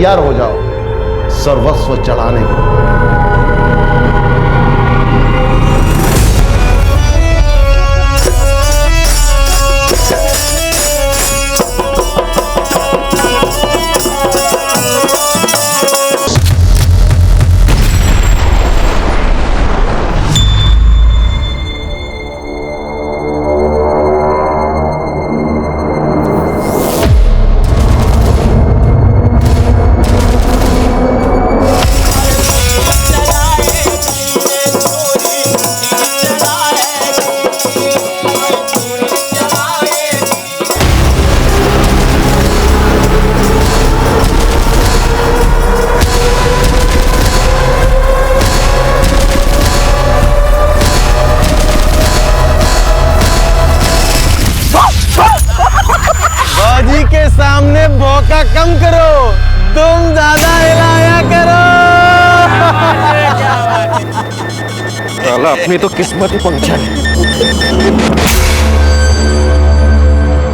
तैयार हो जाओ सर्वस्व चढ़ाने के लिए। के सामने भौका कम करो, तुम ज्यादा हिलाया करो। साला अपनी तो किस्मत ही पंक्चर है।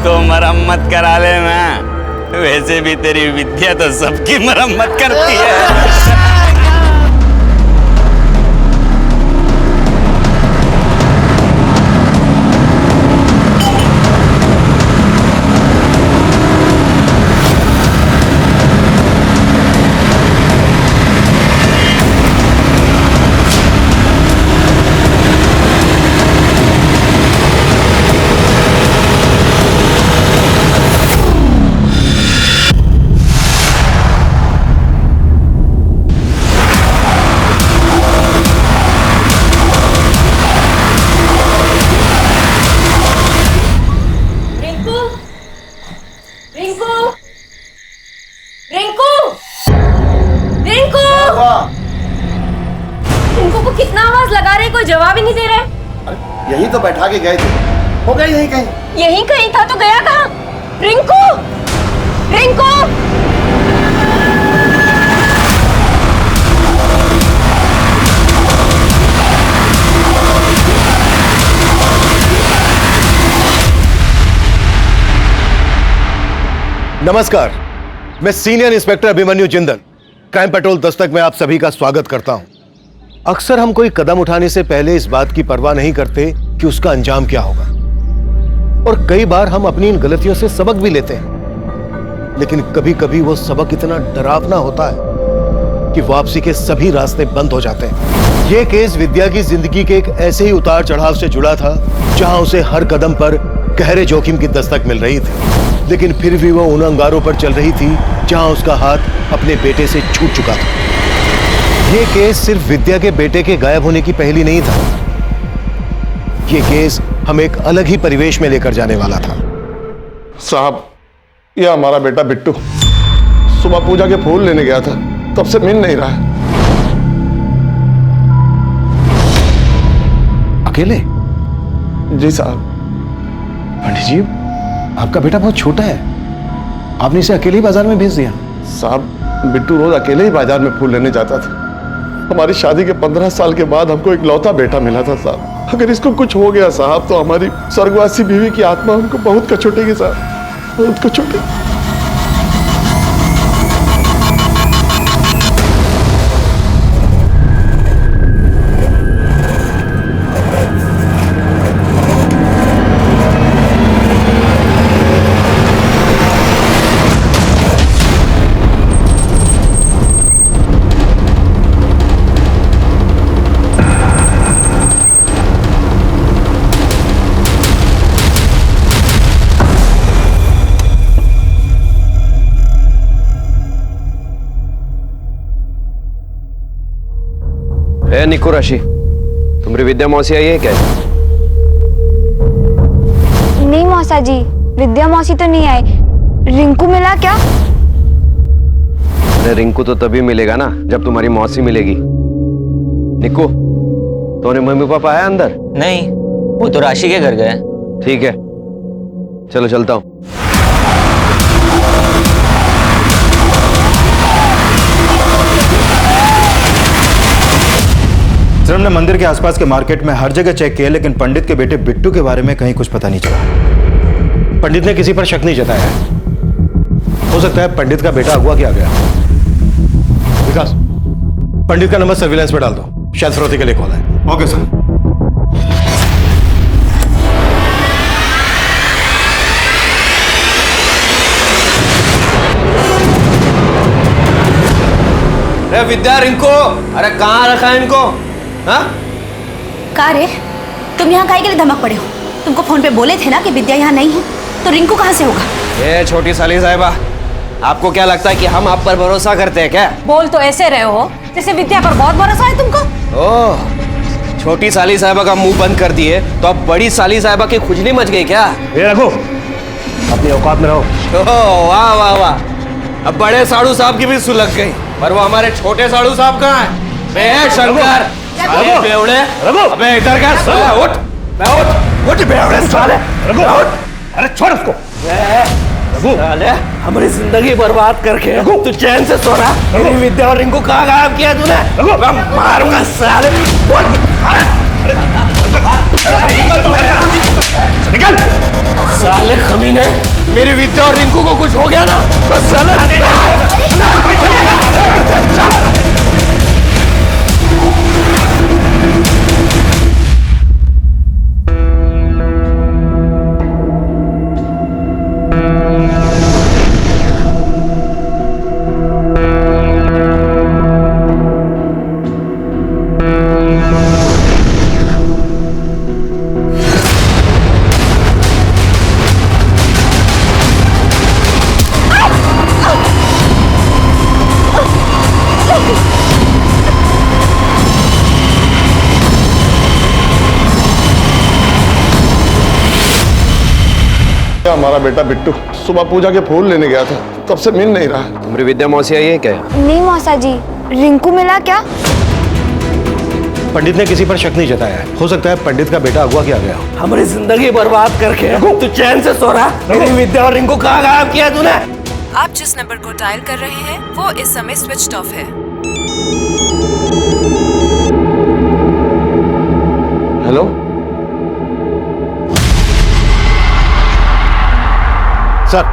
तो मरम्मत करा ले मैं, वैसे भी तेरी विद्या तो सबकी मरम्मत करती है। कितना आवाज लगा रहे, कोई जवाब ही नहीं दे रहे। यही तो बैठा के गए थे, हो गए यही कहीं। यही कहीं था तो गया कहाँ? रिंकू, रिंकू। नमस्कार, मैं senior inspector Abhimanyu Jindal, crime petrol Dastak में आप सभी का स्वागत करता हूं। अक्सर हम कोई कदम उठाने से पहले इस बात की परवाह नहीं करते कि उसका अंजाम क्या होगा, और कई बार हम अपनी इन गलतियों से सबक भी लेते हैं, लेकिन कभी कभी वो सबक इतना डरावना होता है कि वापसी के सभी रास्ते बंद हो जाते हैं। ये केस विद्या की जिंदगी के एक ऐसे ही उतार चढ़ाव से जुड़ा था जहां उसे हर कदम पर गहरे जोखिम की दस्तक मिल रही थी, लेकिन फिर भी वो उन अंगारों पर चल रही थी जहां उसका हाथ अपने बेटे से छूट चुका था। ये केस सिर्फ विद्या के बेटे के गायब होने की पहेली नहीं था, ये केस हमें एक अलग ही परिवेश में लेकर जाने वाला था। साहब, यह हमारा बेटा बिट्टू सुबह पूजा के फूल लेने गया था, तब से मिल नहीं रहा है। अकेले? जी साहब। पंडित जी, आपका बेटा बहुत छोटा है, आपने इसे अकेले ही बाजार में भेज दिया? साहब, बिट्टू रोज अकेले ही बाजार में फूल लेने जाता था। हमारी शादी के 15 साल के बाद हमको एक लौता बेटा मिला था साहब। अगर इसको कुछ हो गया साहब तो हमारी स्वर्गवासी बीवी की आत्मा हमको बहुत कचोटेगी साहब, बहुत कचोटेगी। निको राशि, तुम्हारी विद्या मौसी आई है क्या? नहीं मौसा जी, विद्या मौसी तो नहीं आई। रिंकू मिला क्या? अरे रिंकू तो तभी मिलेगा ना जब तुम्हारी मौसी मिलेगी। निको, तुम्हारे मम्मी पापा आए अंदर? नहीं, वो तो राशि के घर गए। ठीक है, चलो चलता हूँ। सर, हमने मंदिर के आसपास के मार्केट में हर जगह चेक किया, लेकिन पंडित के बेटे बिट्टू के बारे में कहीं कुछ पता नहीं चला। पंडित ने किसी पर शक नहीं जताया है। हो सकता है पंडित का बेटा अगवा किया गया। विकास, पंडित का नंबर सर्विलांस पे डाल दो, शायद फिरौती के लिए कॉल है। Okay sir. अरे विद्या, रिंकू, अरे कहाँ रखा है इनको? हाँ? का रे, तुम यहाँ काहे के लिए धमक पड़े हो? तुमको फोन पे बोले थे ना कि विद्या यहाँ नहीं है, तो रिंकू कहाँ से होगा? ये छोटी साली साहिबा, आपको क्या लगता है कि हम आप पर भरोसा करते हैं क्या? बोल तो ऐसे रहे हो जैसे विद्या पर बहुत भरोसा है तुमको। ओह, छोटी साली साहिबा का मुंह बंद कर दिए तो अब बड़ी साली साहिबा की खुजली मच गई क्या? ये रखो, अपनी औकात में रहो। ओह, वाह वाह वाह, अब बड़े साड़ू साहब की भी सुलग गई, पर वो हमारे छोटे साड़ू साहब कहाँ हैं? बे शंकर, साले बेवड़े, अबे इधर क्या साले? उठ, उठ बेवड़े साले, उठ, अरे छोड़ उसको। साले हमारी जिंदगी बर्बाद करके तू चैन से सो रहा? मेरी विद्या और रिंकू कहाँ गायब किया तूने? मैं मारूंगा साले। निकल। साले कमीने, मेरी विद्या और रिंकू को कुछ हो गया ना तो साले हमारा बेटा बिट्टू सुबह पूजा के फूल लेने गया था, तब से मिल नहीं रहा। तुम्हारी विद्या मौसी आई है क्या? नहीं मौसा जी, रिंकू मिला क्या? पंडित ने किसी पर शक नहीं जताया है, हो सकता है पंडित का बेटा अगवा किया गया हो। हमारी जिंदगी बर्बाद करके तू चैन से सो रहा? मेरी विद्या और रिंकू कहाँ गायब किया तूने? आप जिस नंबर को डायल कर रहे हैं वो इस समय स्विच्ड ऑफ है। हेलो, सर,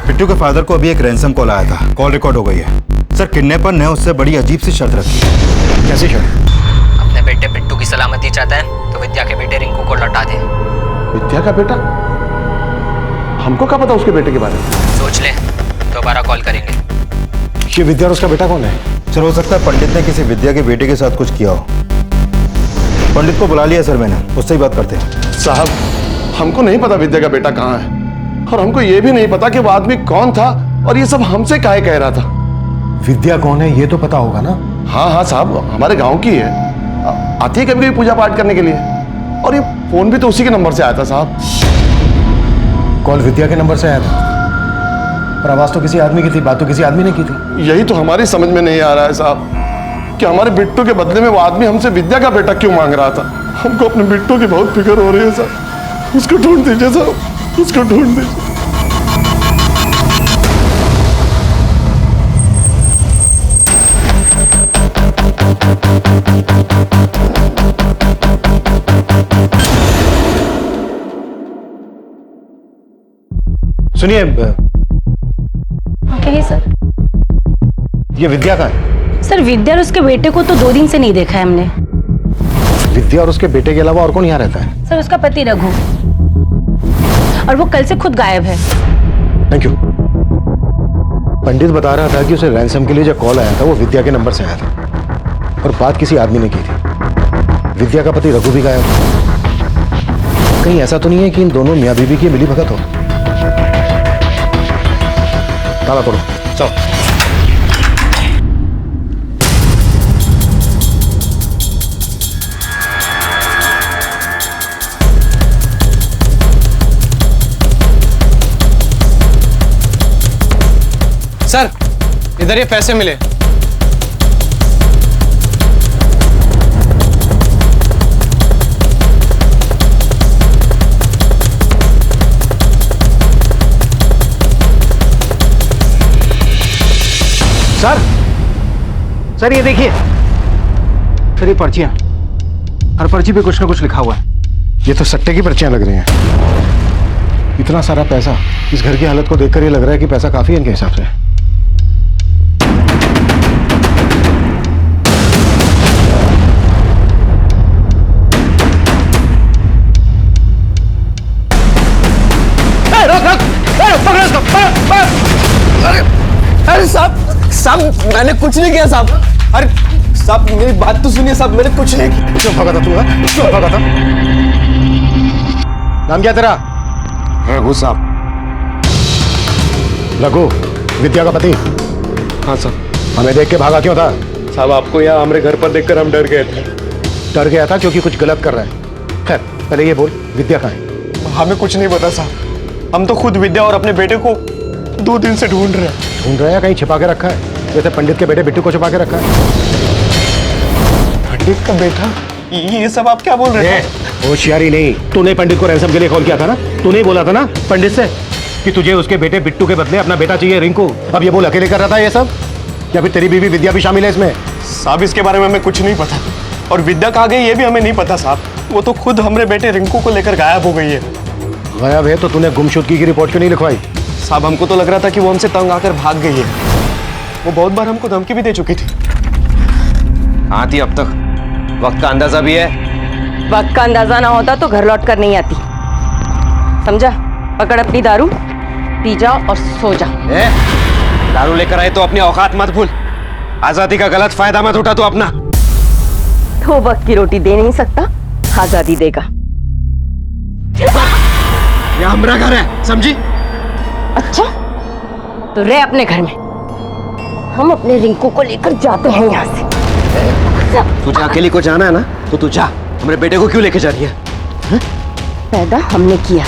बिट्टू के फादर को अभी एक रैंसम कॉल आया था, कॉल रिकॉर्ड हो गई है। सर, किडनैपर ने उससे बड़ी अजीब सी शर्त रखी है। कैसी शर्त? अपने बेटे बिट्टू की सलामती चाहता है तो विद्या के बेटे रिंकू को लौटा दे। विद्या का बेटा? हमको क्या पता उसके बेटे के बारे में? सोच ले, दोबारा कॉल करेंगे। ये विद्या और उसका बेटा कौन है? सर, हो सकता है पंडित ने किसी विद्या के बेटे के साथ कुछ किया हो। पंडित को बुला लिया सर मैंने, उससे ही बात करते हैं। साहब, हमको नहीं पता विद्या का बेटा कहाँ है, और हमको ये भी नहीं पता कि वो आदमी कौन था और ये सब हमसे काहे कह रहा था। विद्या कौन है ये तो पता होगा ना? हाँ हाँ साहब, हमारे गांव की है, आती है कभी कभी पूजा पाठ करने के लिए, और ये फोन भी तो उसी के नंबर से आया था साहब। कॉल विद्या के नंबर से आया था, पर आवाज तो किसी आदमी की थी, बात तो किसी आदमी ने की थी। यही तो हमारी समझ में नहीं आ रहा है साहब, कि हमारे बिट्टू के बदले में वो आदमी हमसे विद्या का बेटा क्यों मांग रहा था। हमको अपने बिट्टू की बहुत फिक्र हो रही है साहब, उसको ढूंढ दीजिए साहब, उसको ढूंढ दीजिए। सुनिए, कहिए सर। ये विद्या का है? सर, विद्या और उसके बेटे को तो 2 दिन से नहीं देखा है हमने। विद्या और उसके बेटे के अलावा और कौन यहाँ रहता है? सर, उसका पति रघु, और वो कल से खुद गायब है। Thank you. पंडित बता रहा था कि उसे रैंसम के लिए जो कॉल आया था वो विद्या के नंबर से आया था, और बात किसी आदमी ने की थी। विद्या का पति रघु भी गायब था। कहीं ऐसा तो नहीं है कि इन दोनों मियाँ बीवी की मिली भगत हो? ताला तोड़ो, चलो। सर, इधर ये पैसे मिले। सर ये देखिए, सर ये पर्चियां, हर पर्ची पे कुछ ना कुछ लिखा हुआ है। ये तो सट्टे की पर्चियां लग रही हैं। इतना सारा पैसा, इस घर की हालत को देखकर ये लग रहा है कि पैसा काफी है इनके हिसाब से। मैंने कुछ नहीं किया साहब। अरे साहब मेरी बात तो सुनिए साहब, मैंने कुछ नहीं किया। क्यों भागा था तू? क्यों भागा था? नाम क्या तेरा? रघु साहब। रघु, विद्या का पति? हाँ साहब। हमें देख के भागा क्यों था? साहब आपको यहाँ हमारे घर पर देखकर हम डर गए थे। डर गया था क्योंकि कुछ गलत कर रहा है। खैर पहले ये बोल, विद्या कहाँ है? हमें कुछ नहीं पता साहब, हम तो खुद विद्या और अपने बेटे को 2 दिन से ढूंढ रहे हैं। ढूंढ रहा है? कहीं छिपा के रखा है जैसे पंडित के बेटे बिट्टू को छिपा के रखा है? पंडित का बेटा? ये सब आप क्या बोल रहे हैं? होशियारी नहीं, तूने पंडित को रैंसम के लिए कॉल किया था ना? तूने ही बोला था ना पंडित से कि तुझे उसके बेटे बिट्टू के बदले अपना बेटा चाहिए रिंकू। अब ये बोल अकेले कर रहा था ये सब, या फिर तेरी बीवी विद्या भी शामिल है इसमें? साहब इसके बारे में हमें कुछ नहीं पता, और विद्या कहाँ गई ये भी हमें नहीं पता साहब। वो तो खुद हमारे बेटे रिंकू को लेकर गायब हो गई है। गायब है तो तूने गुमशुदगी की रिपोर्ट क्यों नहीं लिखवाई? साहब हमको तो लग रहा था कि वो हमसे तंग आकर भाग गई है। वो बहुत बार हमको धमकी भी दे चुकी थी। हाँ थी अब तक, वक्त का अंदाजा भी है। वक्त का अंदाजा ना होता तो घर लौट कर नहीं आती, समझा? पकड़ अपनी दारू, पी जा और सो जा। दारू लेकर आए तो अपनी औकात मत भूल, आजादी का गलत फायदा मत उठा तू अपना। तो वक्त की रोटी दे नहीं सकता, आजादी देगा। ये हमारा घर है, समझी? अच्छा तो रह अपने घर में, हम अपने रिंकू को लेकर जाते हैं यहाँ से। तुझे अकेली को जाना है ना तो तू जा, हमारे बेटे को क्यों लेके जा रही है? पैदा हमने किया।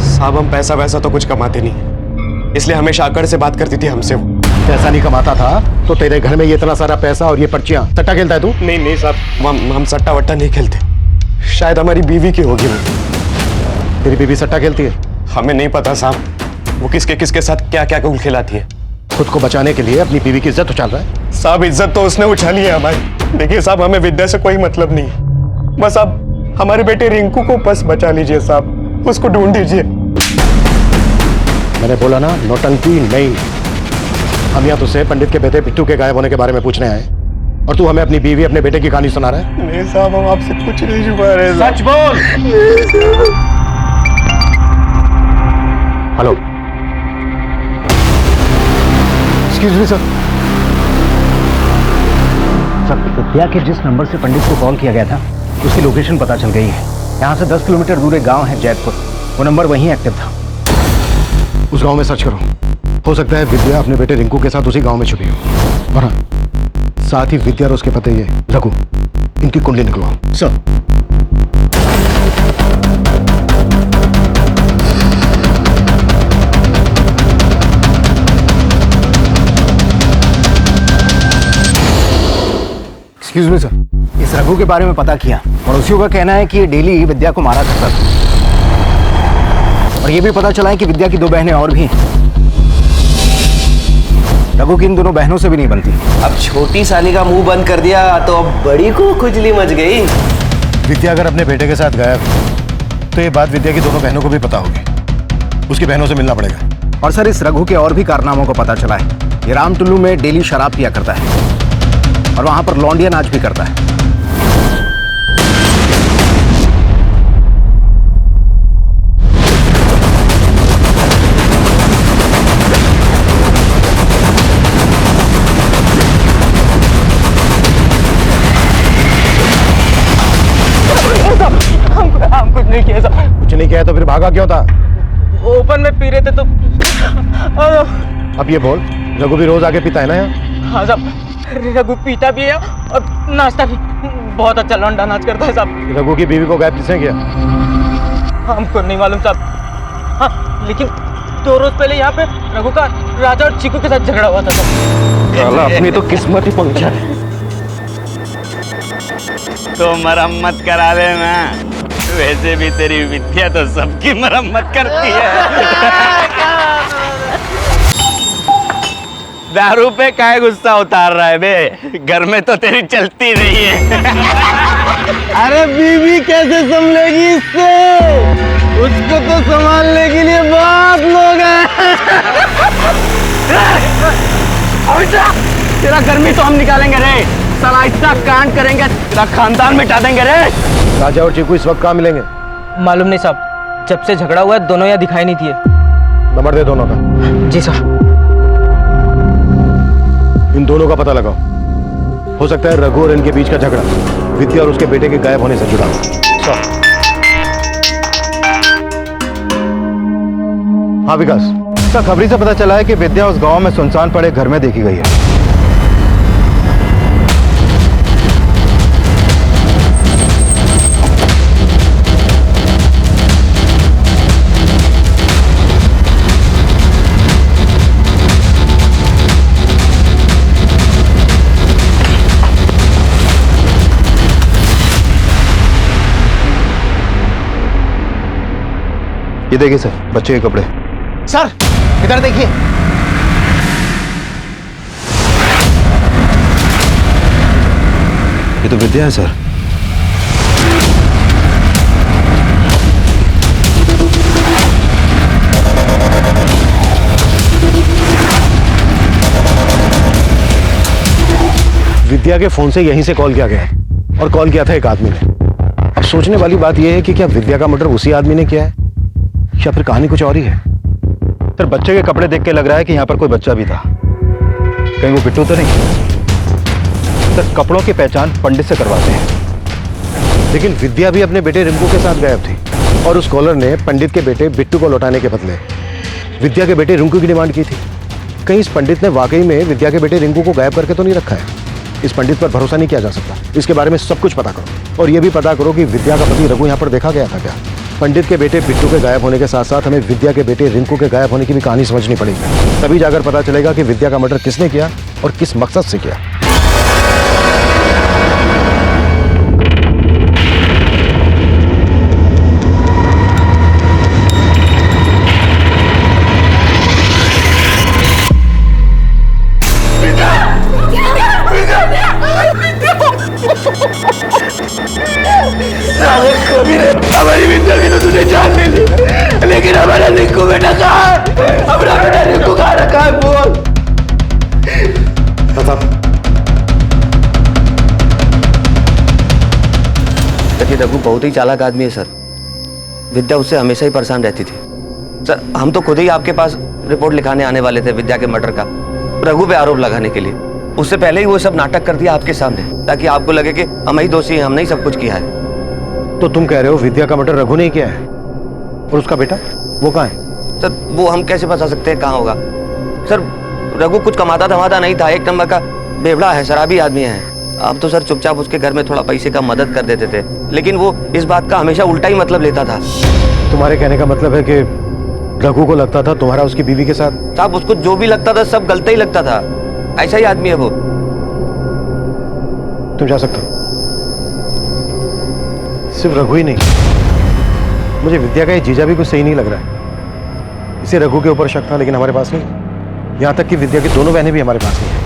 साहब हम पैसा वैसा तो कुछ कमाते नहीं, इसलिए हमेशा आकर से बात करती थी हमसे। वो पैसा नहीं कमाता था तो तेरे घर में ये इतना सारा पैसा और ये पर्चियां, सट्टा खेलता है तू? नहीं साहब, हम सट्टा वट्टा नहीं खेलते। शायद हमारी बीवी की होगी वो। तेरी बीवी सट्टा खेलती है? हमें नहीं पता साहब, वो किसके साथ क्या क्या गुल खिलाती है। खुद को बचाने के लिए अपनी बीवी की इज्जत उछाल रहा है। साहब इज्जत तो उसने उछाली है हमारी। देखिए साहब हमें विद्या से कोई मतलब नहीं है, बस आप हमारे बेटे रिंकू को बस बचा लीजिए साहब, उसको ढूंढ दीजिए। मैंने बोला ना नौटंकी नहीं। हम यहाँ तुझसे पंडित के बेटे बिट्टू के गायब होने के बारे में पूछने आए और तू हमें अपनी बीवी अपने बेटे की कहानी सुना रहा है। नहीं साहब हम आपसे कुछ नहीं छुपा रहे। सच बोल। Hello, excuse me sir. Sir Vidya के जिस नंबर से पंडित को कॉल किया गया था उसकी लोकेशन पता चल गई है। यहाँ से 10 किलोमीटर दूर एक गांव है जैतपुर, वो नंबर वहीं एक्टिव था। उस गांव में सर्च करो, हो सकता है विद्या अपने बेटे रिंकू के साथ उसी गांव में छुपी हो। और हाँ, साथ ही विद्या और उसके पति ये रघु, इनकी कुंडली निकलवाओ। सर एक्सक्यूज मी सर, इस रघु के बारे में पता किया, पड़ोसियों का कहना है कि ये डेली विद्या को मारा करता था। और ये भी पता चला है कि विद्या की 2 बहनें और भी हैं। रघु की इन दोनों बहनों से भी नहीं बनती। अब छोटी साली का मुंह बंद कर दिया तो अब बड़ी को खुजली मच गई। विद्या अगर अपने बेटे के साथ गायब तो ये बात विद्या की दोनों बहनों को भी पता होगी, उसकी बहनों से मिलना पड़ेगा। और सर इस रघु के और भी कारनामों को पता चला है। ये राम टुल्लू में डेली शराब पिया करता है और वहां पर लौंडिया नाच भी करता है। हम कुछ नहीं किया साहब। कुछ नहीं किया तो फिर भागा क्यों था? ओपन में पी रहे थे तो। अब ये बोल, रघु भी रोज आके पीता है ना यहाँ? हाँ साहब, रघु पीता भी है और नाचता भी। बहुत अच्छा लौंडा नाच करता है साहब। रघु की बीवी को गायब किसने किया? हमको नहीं मालूम साहब। हाँ लेकिन 2 रोज पहले यहाँ पे रघु का राजा और चीकू के साथ झगड़ा हुआ था साहब। अपनी तो किस्मत ही पंक्चर है। तो मरम्मत करा ले ना, वैसे भी तेरी विद्या तो सबकी मरम्मत करती है। दारू पे काय गुस्सा उतार रहा है बे? घर में तो तेरी चलती नहीं है। अरे बीवी कैसे संभलेगी इससे? उसको तो संभालने के लिए बहुत लोग हैं। तेरा गर्मी तो हम निकालेंगे रे, साला इतना कांड करेंगे तेरा खानदान मिटा देंगे रे। राजा और चीकू इस वक्त कहाँ मिलेंगे? मालूम नहीं साहब, जब से झगड़ा हुआ है दोनों यहाँ दिखाई नहीं दिए। नंबर दे दोनों का। जी साहब। इन दोनों का पता लगाओ। हो सकता है रघु और इनके बीच का झगड़ा विद्या और उसके बेटे के गायब होने से जुड़ा हो। हाँ विकास। सर खबरी से पता चला है कि विद्या उस गांव में सुनसान पड़े घर में देखी गई है। ये देखिए सर, बच्चे के कपड़े। सर इधर देखिए। ये तो विद्या है सर। विद्या के फोन से यहीं से कॉल किया गया है और कॉल किया था एक आदमी ने। अब सोचने वाली बात यह है कि क्या विद्या का मर्डर उसी आदमी ने किया है या फिर कहानी कुछ और ही है। सर बच्चे के कपड़े देख के लग रहा है कि यहाँ पर कोई बच्चा भी था। कहीं वो बिट्टू तो नहीं? सर कपड़ों की पहचान पंडित से करवाते हैं। लेकिन विद्या भी अपने बेटे रिंकू के साथ गायब थी और उस कॉलर ने पंडित के बेटे बिट्टू को लौटाने के बदले विद्या के बेटे रिंकू की डिमांड की थी। कहीं इस पंडित ने वाकई में विद्या के बेटे रिंकू को गायब करके तो नहीं रखा है। इस पंडित पर भरोसा नहीं किया जा सकता। इसके बारे में सब कुछ पता करो और यह भी पता करो कि विद्या का पति रघु यहाँ पर देखा गया था क्या। पंडित के बेटे बिट्टू के गायब होने के साथ साथ हमें विद्या के बेटे रिंकू के गायब होने की भी कहानी समझनी पड़ेगी। तभी जाकर पता चलेगा कि विद्या का मर्डर किसने किया और किस मकसद से किया। हमारी विद्या की तो तुझे जान नहीं ली, लेकिन हमारा रिंकू बेटा कहाँ है? हमारा बेटा रिंकू कहाँ रखा है? बोल। देखिए रघु बहुत ही चालाक आदमी है सर। विद्या उससे हमेशा ही परेशान रहती थी सर। हम तो खुद ही आपके पास रिपोर्ट लिखाने आने वाले थे विद्या के मर्डर का, रघु पे आरोप लगाने के लिए। उससे पहले ही वो सब नाटक कर दिया आपके सामने ताकि आपको लगे कि हम ही दोषी हैं, हमने ही सब कुछ किया है। तो तुम कह रहे हो विद्या का मर्डर रघु ने किया है और उसका बेटा वो कहाँ है? सर वो हम कैसे बता सकते हैं कहाँ होगा सर। रघु कुछ कमाता धमाता नहीं था, एक नंबर का बेवड़ा है, शराबी आदमी है। आप तो सर चुपचाप उसके घर में थोड़ा पैसे का मदद कर देते थे, लेकिन वो इस बात का हमेशा उल्टा ही मतलब लेता था। तुम्हारे कहने का मतलब है कि रघु को लगता था तुम्हारा उसकी बीवी के साथ? साहब उसको जो भी लगता था सब गलत ही लगता था। ऐसा ही आदमी है वो। तुम जा सकते हो। सिर्फ रघु ही नहीं, मुझे विद्या का ये जीजा भी कुछ सही नहीं लग रहा है। इसे रघु के ऊपर शक था लेकिन हमारे पास नहीं। यहां तक कि विद्या की दोनों बहनें भी हमारे पास नहीं है।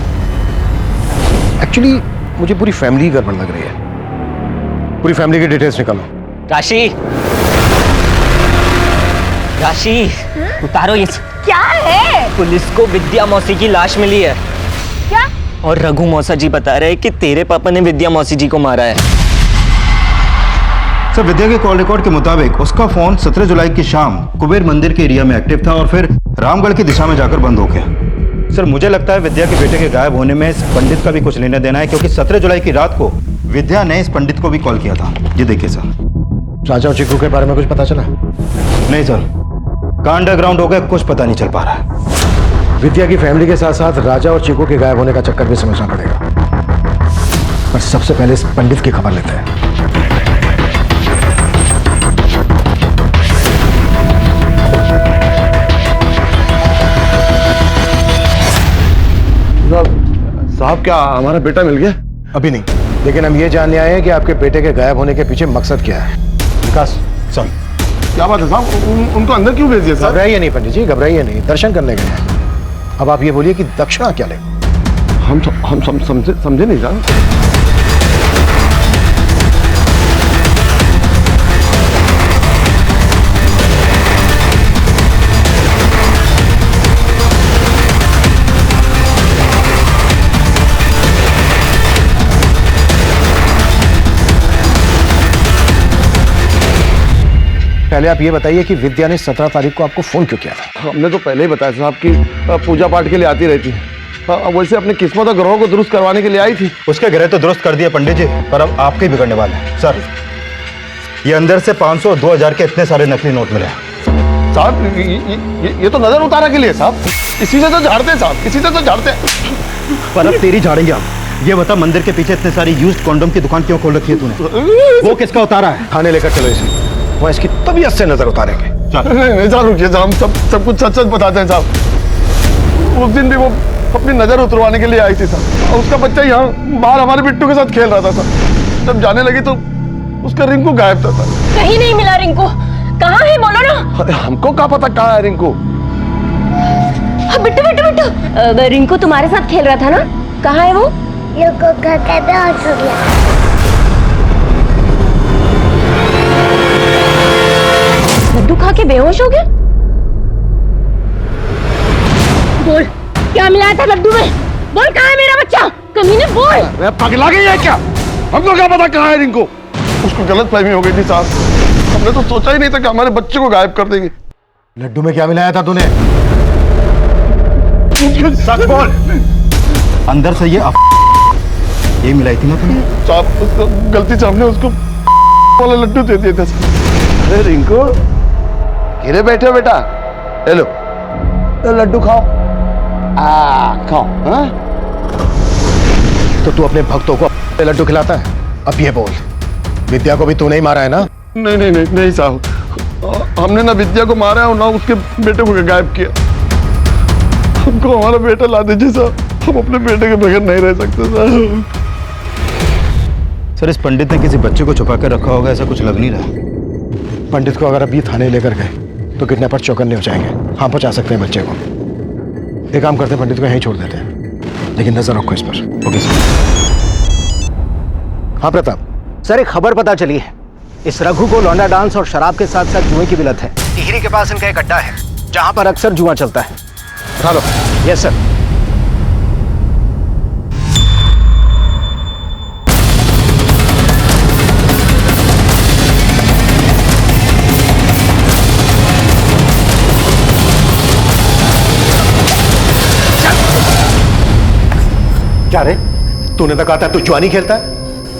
एक्चुअली मुझे पूरी फैमिली गड़बड़ लग रही है। पूरी फैमिली की डिटेल्स निकालो। राशि, राशि उतारो ये। क्या है? पुलिस को विद्या मौसी की लाश मिली है। क्या? और रघु मौसा जी बता रहे हैं कि तेरे पापा ने विद्या मौसी जी को मारा है। सर विद्या के कॉल रिकॉर्ड के मुताबिक उसका फोन 17 जुलाई की शाम कुबेर मंदिर के एरिया में एक्टिव था और फिर रामगढ़ की दिशा में जाकर बंद हो गया। सर मुझे लगता है विद्या के बेटे के गायब होने में इस पंडित का भी कुछ लेना देना है, क्योंकि 17 जुलाई की रात को विद्या ने इस पंडित को भी कॉल किया था। ये देखिए सर। राजा और चिक्कू के बारे में कुछ पता चला? नहीं सर, का अंडरग्राउंड हो गया, कुछ पता नहीं चल पा रहा है। विद्या की फैमिली के साथ साथ राजा और चिक्कू के गायब होने का चक्कर भी समझना पड़ेगा। पर सबसे पहले इस पंडित की खबर लेते हैं। साहब क्या हमारा बेटा मिल गया? अभी नहीं, लेकिन हम ये जानने आए हैं कि आपके बेटे के गायब होने के पीछे मकसद क्या है। विकास सर। क्या बात है साहब, उनको अंदर क्यों भेज दिया साहब? घबराइए नहीं पंडित जी, घबराइए नहीं, दर्शन करने गए हैं। अब आप ये बोलिए कि दक्षिणा क्या ले? हम समझे नहीं साहब। पहले आप ये बताइए कि विद्या ने 17 तारीख को आपको फोन क्यों किया था? हमने तो पहले ही बताया साहब कि पूजा पाठ के लिए आती रहती है। वैसे अपनी किस्मत और ग्रहों को दुरुस्त करवाने के लिए आई थी। उसके ग्रह तो दुरुस्त कर दिए पंडित जी, पर अब आपके ही बिगड़ने वाले हैं। सर, ये अंदर से 500 और 2000 के इतने सारे नकली नोट मिले हैं। साहब ये तो नजर उतारा के लिए साहब, इसी से तो झाड़ते हैं साहब, इसी से तो झाड़ते हैं। पर अब तेरी झाड़ेंगे हम। ये बता, मंदिर के पीछे इतने सारी यूज्ड कंडोम की दुकान क्यों खोल रखी है तूने? वो किसका उतारा है? थाने लेकर चलो इसे, वो इसकी तबीयत से नजर उतारेंगे। नहीं साहब रुकिए साहब, हम सब कुछ सच सच बताते हैं साहब। उस दिन भी वो अपनी नजर उतरवाने के लिए आई थी साहब, और उसका बच्चा यहाँ बाहर हमारे बिट्टू के साथ खेल रहा था साहब। जब जाने लगी तो उसका रिंकू गायब था साहब। कहीं नहीं मिला रिंकू, कहाँ है बोलो ना। अरे हमको क्या पता कहाँ है रिंकू। बिट्टू बिट्टू बिट्टू, रिंकू तुम्हारे साथ खेल रहा था ना, कहाँ है वो? लड्डू खा के बेहोश हो गया। बोल क्या मिलाया था लड्डू में, बोल कहाँ है मेरा बच्चा, कमीने बोल। पगला गई है क्या? हमको क्या पता कहाँ है रिंकू। उसको गलत फहमी हो गई थी साहब, हमने तो सोचा ही नहीं था कि हमारे बच्चे को गायब कर देंगे। लड्डू में क्या मिलाया था तूने? सच बोल। अंदर से ये मिलाई थी ना तुमने? साहब गलती से हमने उसको वाला लड्डू दे दिए थे। अरे रिंकू गिरे बैठे बेटा, ले लो तो लड्डू खाओ। खाओ। हाँ? तो तू अपने भक्तों को लड्डू खिलाता है? अब ये बोल, विद्या को भी तूने ही मारा है ना? नहीं नहीं नहीं नहीं साहब, हमने ना विद्या को मारा है और ना उसके बेटे को गायब किया। हमको हमारा बेटा ला दीजिए साहब, हम अपने बेटे के बगैर नहीं रह सकते साहब। सर, इस पंडित ने किसी बच्चे को छुपा कर रखा होगा, ऐसा कुछ लग नहीं रहा। पंडित को अगर अभी थाने लेकर गए तो किडनैपर चौकन्ने हो जाएंगे। हाँ, बचा सकते हैं बच्चे को। एक काम करते हैं, पंडित को यहीं छोड़ देते हैं, लेकिन नजर रखो इस पर। Okay sir. हाँ प्रताप सर, एक खबर पता चली है, इस रघु को लौंडा डांस और शराब के साथ साथ जुए की भी लत है। टिहरी के पास इनका एक अड्डा है जहां पर अक्सर जुआ चलता है। उठा लो। Yes sir. क्या रे, तूने तो कहा था तू जुआ नहीं खेलता है?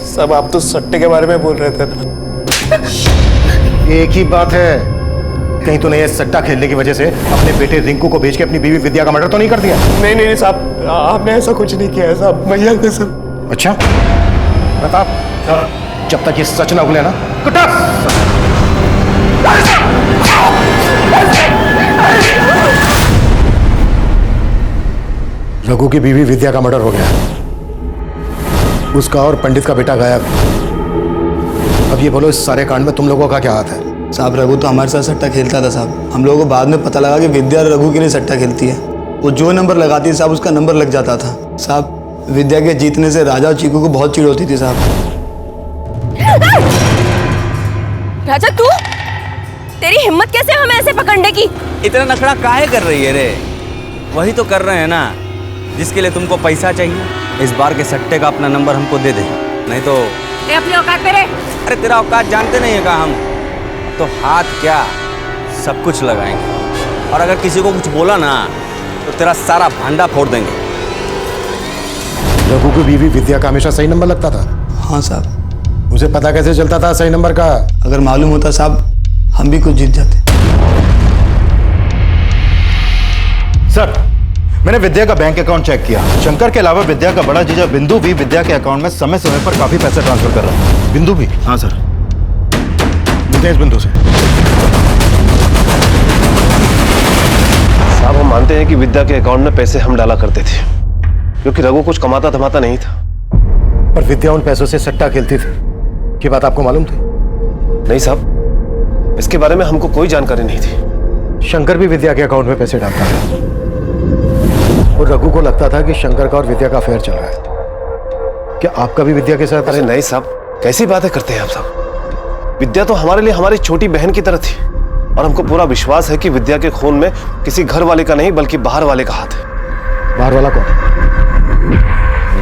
सब आप तो सट्टे के बारे में बोल रहे थे ना। एक ही बात है, कहीं तूने ये सट्टा खेलने की वजह से अपने बेटे रिंकू को भेज के अपनी बीवी विद्या का मर्डर तो नहीं कर दिया? नहीं नहीं साहब, आपने ऐसा कुछ नहीं किया है साहब, भैया ने सब। अच्छा प्रताप, जब तक ये सच ना उगले ना, रघु की बीवी विद्या का मर्डर हो गया, उसका और पंडित का बेटा गायब। अब ये बोलो, इस सारे कांड में तुम लोगों का क्या हाथ है? साहब रघु तो हमारे साथ सट्टा खेलता था साहब, हम लोगों को बाद में पता लगा कि विद्या रघु के लिए सट्टा खेलती है। वो जो नंबर लगाती है साहब, उसका नंबर लग जाता था साहब। विद्या के जीतने से राजा और चीकू को बहुत चिढ़ होती थी साहब। राजा तू, तेरी हिम्मत कैसे हमें ऐसे पकड़ने की? इतना नखड़ा काहे कर रही है रे? वही तो कर रहे हैं ना जिसके लिए तुमको पैसा चाहिए। इस बार के सट्टे का अपना नंबर हमको दे दे, नहीं तो अपनी औकात पे रह। अरे तेरा औकात जानते नहीं है का हम तो हाथ क्या सब कुछ लगाएंगे, और अगर किसी को कुछ बोला ना तो तेरा सारा भांडा फोड़ देंगे। रघु की बीवी विद्या का हमेशा सही नंबर लगता था? हाँ साहब। उसे पता कैसे चलता था सही नंबर का? अगर मालूम होता साहब, हम भी कुछ जीत जाते। सर, मैंने विद्या का बैंक अकाउंट चेक किया। शंकर के अलावा विद्या का बड़ा जीजा बिंदु भी विद्या के अकाउंट में समय समय पर काफी पैसे ट्रांसफर कर रहा है। बिंदु भी? हाँ सर। मिलते हैं इस बिंदु से। साहब हम मानते हैं कि विद्या के अकाउंट में पैसे हम डाला करते थे, क्योंकि रघु कुछ कमाता धमाता नहीं था। पर विद्या उन पैसों से सट्टा खेलती थी, ये बात आपको मालूम थी? नहीं साहब, इसके बारे में हमको कोई जानकारी नहीं थी। शंकर भी विद्या के अकाउंट में पैसे डालता था, और रघु को लगता था कि शंकर का और विद्या का अफेयर चल रहा है। क्या आपका भी विद्या के साथ? अरे नहीं साहब, कैसी बातें करते हैं आप साहब। विद्या तो हमारे लिए हमारी छोटी बहन की तरह थी, और हमको पूरा विश्वास है कि विद्या के खून में किसी घर वाले का नहीं बल्कि बाहर वाले का हाथ है। बाहर वाला कौन?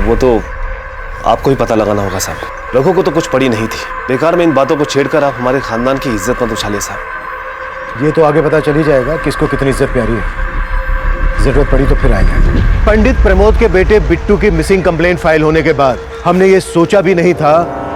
वो तो आपको ही पता लगाना होगा साहब। रघु को तो कुछ पड़ी नहीं थी, बेकार में इन बातों को छेड़कर आप हमारे खानदान की इज्जत मत उछालिए साहब। ये तो आगे पता चल ही जाएगा किसको कितनी इज्जत प्यारी है। जरूरत पड़ी तो फिर आएंगे। पंडित प्रमोद के बेटे बिट्टू की मिसिंग कंप्लेंट फाइल होने के बाद हमने ये सोचा भी नहीं था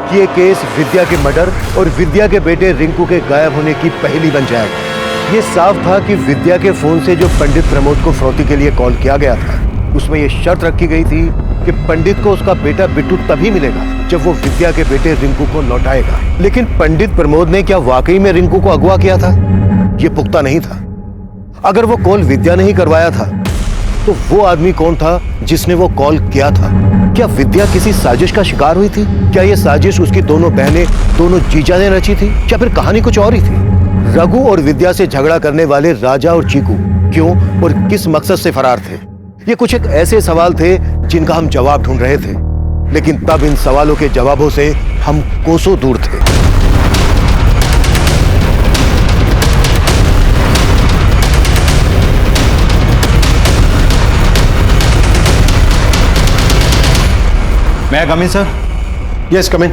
कि ये केस विद्या के मर्डर और विद्या के बेटे रिंकू के गायब होने की पहेली बन जाएगा। ये साफ था कि विद्या के फोन से जो पंडित प्रमोद को फिरौती के लिए कॉल किया गया था, उसमें यह शर्त रखी गई थी कि पंडित को उसका बेटा बिट्टू तभी मिलेगा जब वो विद्या के बेटे रिंकू को लौटाएगा। लेकिन पंडित प्रमोद ने क्या वाकई में रिंकू को अगवा किया था? ये पुख्ता नहीं था। अगर वो कॉल विद्या ने ही करवाया था तो वो आदमी कौन था जिसने वो कॉल किया था? क्या विद्या किसी साजिश का शिकार हुई थी? क्या ये साजिश उसकी दोनों बहनें, दोनों जीजा ने रची थी, या फिर कहानी कुछ और ही थी? रघु और विद्या से झगड़ा करने वाले राजा और चीकू क्यों और किस मकसद से फरार थे? ये कुछ एक ऐसे सवाल थे जिनका हम जवाब ढूंढ रहे थे, लेकिन तब इन सवालों के जवाबों से हम कोसों दूर थे। मैं कम इन सर? यस कम इन।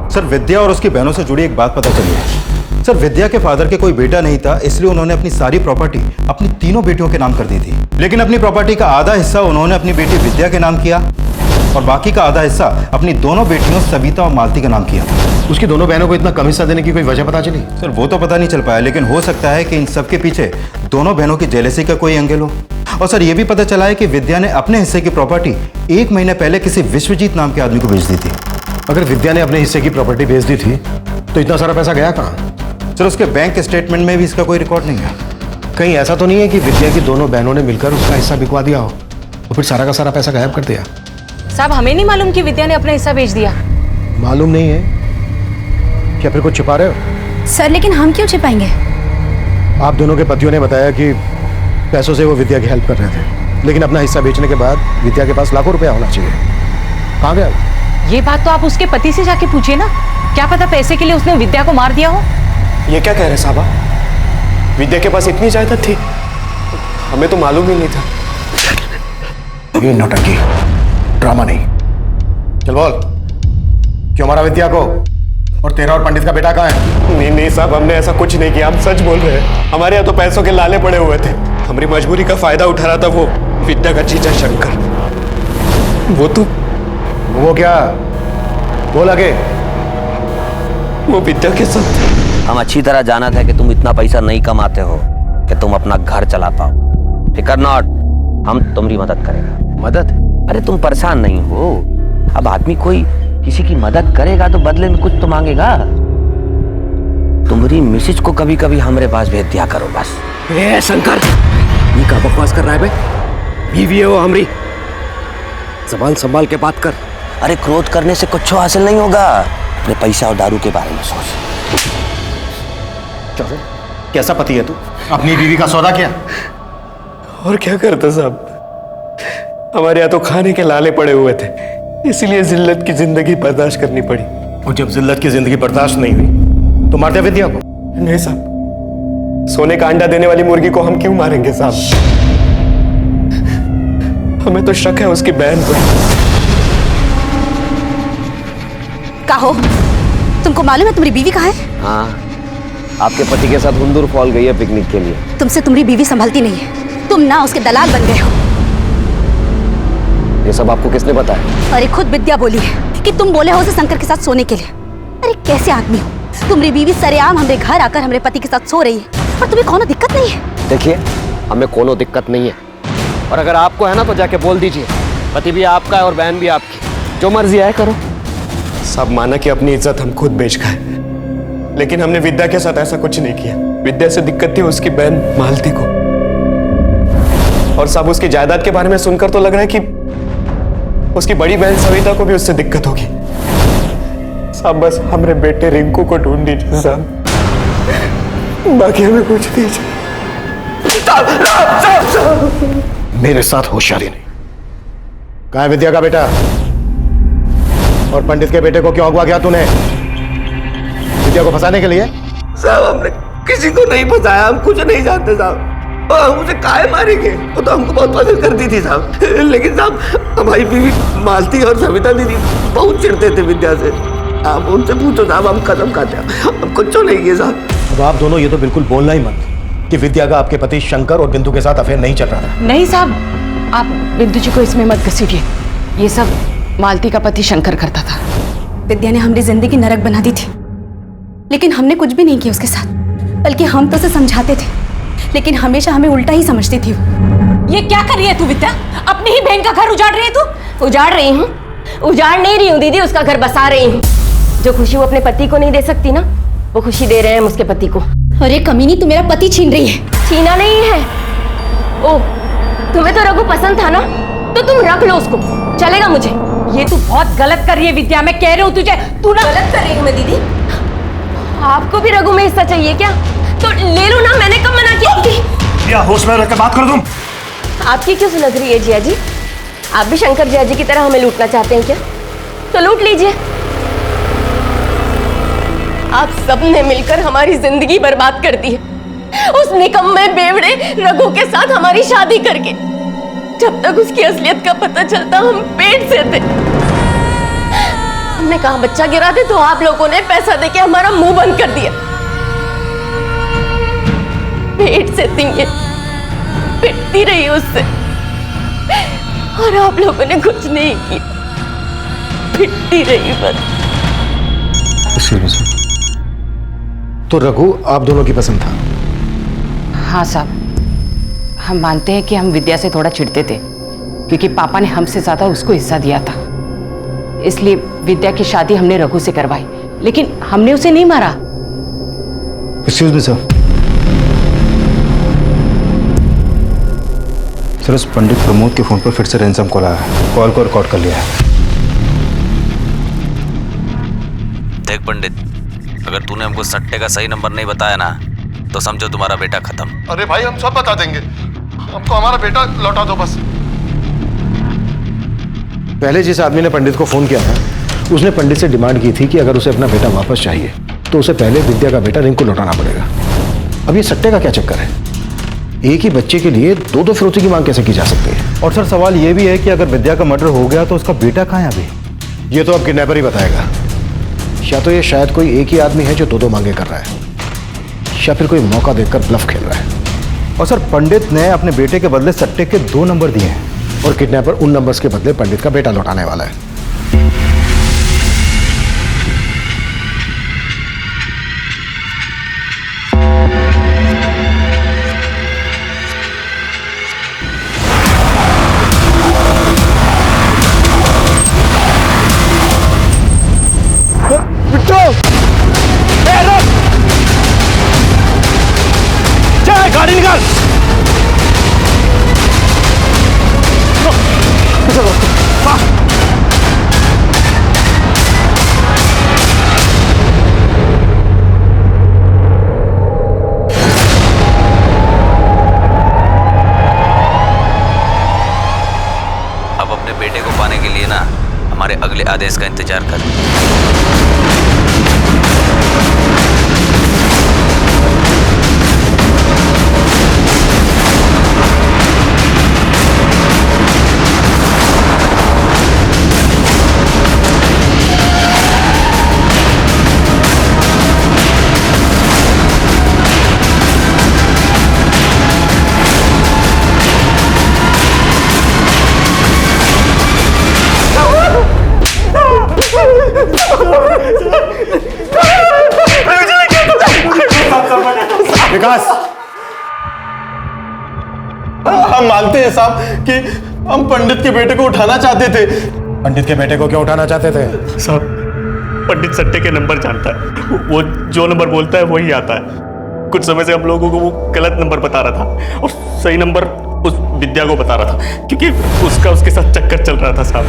सर, विद्या और उसकी बहनों से जुड़ी एक बात पता चली है। सर, विद्या के फादर के कोई बेटा नहीं था, इसलिए उन्होंने अपनी सारी प्रॉपर्टी अपनी तीनों बेटियों के नाम कर दी थी। लेकिन अपनी प्रॉपर्टी का आधा हिस्सा उन्होंने अपनी बेटी विद्या के नाम किया और बाकी का आधा हिस्सा अपनी दोनों बेटियों सविता और मालती का नाम किया। उसकी दोनों बहनों को इतना कम हिस्सा देने की कोई वजह पता चली? सर, वो तो पता नहीं चल पाया, लेकिन हो सकता है कि इन सब के पीछे दोनों बहनों की जेलसी का कोई एंगल हो। और सर, ये भी पता चला है कि विद्या ने अपने हिस्से की प्रॉपर्टी 1 महीने पहले किसी विश्वजीत नाम के आदमी को बेच दी थी। अगर विद्या ने अपने हिस्से की प्रॉपर्टी बेच दी थी तो इतना सारा पैसा गया कहाँ? सर, उसके बैंक स्टेटमेंट में भी इसका कोई रिकॉर्ड नहीं है। कहीं ऐसा तो नहीं है कि विद्या की दोनों बहनों ने मिलकर उसका हिस्सा बिकवा दिया हो और फिर सारा का सारा पैसा गायब कर दिया? साहब, हमें नहीं मालूम कि विद्या ने अपना हिस्सा बेच दिया। मालूम नहीं है? क्या फिर कुछ छिपा रहे हो? सर, लेकिन हम क्यों छिपाएंगे? आप दोनों के पतियों ने बताया कि पैसों से वो विद्या की हेल्प कर रहे थे, लेकिन अपना हिस्सा बेचने के बाद विद्या के पास लाखों रुपया होना चाहिए। कहाँ गया? ये बात तो आप उसके पति से जाके पूछिए ना। क्या पता पैसे के लिए उसने विद्या को मार दिया हो। ये क्या कह रहे साहबा? विद्या के पास इतनी जायदाद थी? हमें तो मालूम ही नहीं था। ये नौटंकी, ड्रामा नहीं। चल बोल, क्यों मारा विद्या को? और तेरा और पंडित का बेटा कहाँ है? नहीं नहीं साहब, हमने ऐसा कुछ नहीं किया, हम सच बोल रहे हैं। हमारे यहाँ तो पैसों के लाले पड़े हुए थे। हमारी मजबूरी का फायदा उठा रहा था वो विद्या का जीजा शंकर। वो क्या? बोल आगे। वो विद्या के साथ। हम अच्छी तरह जाना था कि तुम इतना पैसा नहीं कमाते हो कि तुम अपना घर चला पाओ। फिकर नॉट, हम तुम्हारी मदद करेंगे। मदद? अरे तुम परेशान नहीं हो। अब आदमी कोई किसी की मदद करेगा तो बदले में कुछ तो मांगेगा। तुम्हारी मिसेज को कभी कभी हमारे पास भेज दिया करो बस। ए शंकर, ये क्या बकवास कर रहा है बे? बीवी है वो हमारी, जबान संभाल के बात कर। अरे क्रोध करने से कुछ हासिल नहीं होगा। अपने पैसा और दारू के बारे में सोच। कैसा पति है तू? अपनी बीवी का सौदा किया? और क्या करता साहब, हमारे यहाँ तो खाने के लाले पड़े हुए थे, इसीलिए जिल्लत की जिंदगी बर्दाश्त करनी पड़ी। और जब जिल्लत की जिंदगी बर्दाश्त नहीं हुई तो मारते विद्या को? नहीं साहब, सोने का अंडा देने वाली मुर्गी को हम क्यों मारेंगे साहब? हमें तो शक है उसकी बहन पर। कहो, तुमको मालूम है तुम्हारी बीवी कहाँ है? हाँ, आपके पति के साथ हुंदूर फॉल गई है पिकनिक के लिए। तुमसे तुम्हारी बीवी संभलती नहीं है। तुम ना उसके दलाल बन गए हो। ये सब आपको किसने बताया? अरे खुद विद्या बोली है कि तुम बोले हो उसे शंकर के साथ सोने के लिए। अरे कैसे आदमी हो? तुम्हारी बीवी सरेआम हमारे घर आकर हमारे पति के साथ सो रही है और तुम्हें कोनो दिक्कत नहीं है? देखिए, हमें कोनो दिक्कत नहीं है, और अगर आपको है ना तो जाके बोल दीजिए। पति भी आपका है और बहन भी आपकी, जो मर्जी आए करो। सब माना कि अपनी इज्जत हम खुद बेच गए, लेकिन हमने विद्या के साथ ऐसा कुछ नहीं किया। विद्या से दिक्कत थी उसकी बहन मालती को, और सब उसकी जायदाद के बारे में सुनकर तो लग रहा है कि उसकी बड़ी बहन सविता को भी उससे दिक्कत होगी। सब बस हमारे बेटे रिंकू को ढूंढ दीजिए साहब, बाकी हमें कुछ दीजिए। मेरे साथ होशियारी नहीं। कहाँ है विद्या का बेटा? और पंडित के बेटे को क्यों अगवा किया तूने? विद्या को फंसाने के लिए? साहब, हमने किसी को नहीं फंसाया, हम कुछ नहीं जानते साहब। हम उसे काहे मारेंगे? वो तो हमको बहुत पसंद करती थी साहब, लेकिन साहब हमारी बीवी मालती और सविता दीदी बहुत चिढ़ते थे विद्या से। आप उनसे पूछो साहब, हम कसम खाते हैं हम कुछ नहीं किए साहब। अब आप दोनों ये तो बिल्कुल बोलना ही मत। कि विद्या का आपके पति शंकर और बिंदु के साथ अफेयर नहीं चल रहा था? नहीं साहब, आप बिंदु जी को इसमें मत घसीटिए। ये सब मालती का पति शंकर करता था। विद्या ने हमारी जिंदगी नरक बना दी थी, लेकिन हमने कुछ भी नहीं किया उसके साथ, बल्कि हम तो उसे समझाते थे, लेकिन हमेशा हमें उल्टा ही समझती थी। ये क्या कर रही है तू विद्या? अपनी ही बहन का घर उजाड़ रही है तू? उजाड़ रही हूँ? उजाड़ नहीं रही हूँ दीदी, उसका घर बसा रही हूँ। जो खुशी वो अपने पति को नहीं दे सकती ना, वो खुशी दे रहे हैं उसके पति को। अरे कमीनी, तू मेरा पति छीन रही है। छीना नहीं है। ओ, तुम्हें तो रघु पसंद था ना, तो तुम रख लो उसको, चलेगा मुझे। ये तू बहुत गलत कर रही है विद्या, मैं कह रही हूँ तुझे। तू ना गलत कर रही हूँ मैं दीदी? आपको भी रघु में हिस्सा चाहिए क्या? तो ले लो ना, मैंने कब मना किया? होश में रहकर बात कर तुम। आपकी क्यों सुलग रही है जिया जी? आप भी शंकर जिया जी की तरह हमें लूटना चाहते हैं क्या? तो लूट लीजिए। आप सबने मिलकर हमारी जिंदगी बर्बाद कर दी है, उस निकम्मे बेवड़े रघु के साथ हमारी शादी करके। जब तक उसकी असलियत का पता चलता हम पेट से थे। हमने कहा बच्चा गिरा दे, तो आप लोगों ने पैसा देके हमारा मुंह बंद कर दिया। पेट से थी ये, पिटती रही उससे, और आप लोगों ने कुछ नहीं किया, पिटती रही बस। तो रघु आप दोनों की पसंद था? हाँ साहब, हम मानते हैं कि हम विद्या से थोड़ा चिढ़ते थे, क्योंकि पापा ने हमसे ज्यादा उसको हिस्सा दिया था। इसलिए विद्या की शादी हमने रघु से करवाई, लेकिन हमने उसे नहीं मारा। Excuse me sir. सर, उस पंडित प्रमोद के फोन पर फिर से रैंसम कॉल आया है। कॉल को रिकॉर्ड कर लिया है। देख पंडित, अगर तूने हमको सट्टे का सही नंबर नहीं बताया ना, तो समझो तुम्हारा बेटा खत्म। अरे भाई, हम सब बता देंगे, हमको हमारा बेटा लौटा दो बस। पहले जिस आदमी ने पंडित को फोन किया था, उसने पंडित से डिमांड की थी कि अगर उसे अपना बेटा वापस चाहिए तो उसे पहले विद्या का बेटा रिंकू लौटाना पड़ेगा। अब ये सट्टे का क्या चक्कर है? एक ही बच्चे के लिए दो दो फिरौती की मांग कैसे की जा सकती है? और सर, सवाल ये भी है कि अगर विद्या का मर्डर हो गया तो उसका बेटा कहाँ है अभी? ये तो अब किडनैपर ही बताएगा। या तो ये शायद कोई एक ही आदमी है जो दो दो मांगे कर रहा है, या फिर कोई मौका देखकर ब्लफ खेल रहा है। और सर, पंडित ने अपने बेटे के बदले सट्टे के 2 नंबर दिए हैं, और किडनैपर उन नंबर्स के बदले पंडित का बेटा लौटाने वाला है। गाड़ी निकाल। अब अपने बेटे को पाने के लिए ना हमारे अगले आदेश का इंतजार कर। विकास, हम मानते हैं साहब कि हम पंडित के बेटे को उठाना चाहते थे। पंडित के बेटे को क्यों उठाना चाहते थे? साहब, पंडित सट्टे के नंबर जानता है, वो जो नंबर बोलता है वही आता है। कुछ समय से हम लोगों को वो गलत नंबर बता रहा था और सही नंबर उस विद्या को बता रहा था, क्योंकि उसका उसके साथ चक्कर चल रहा था साहब।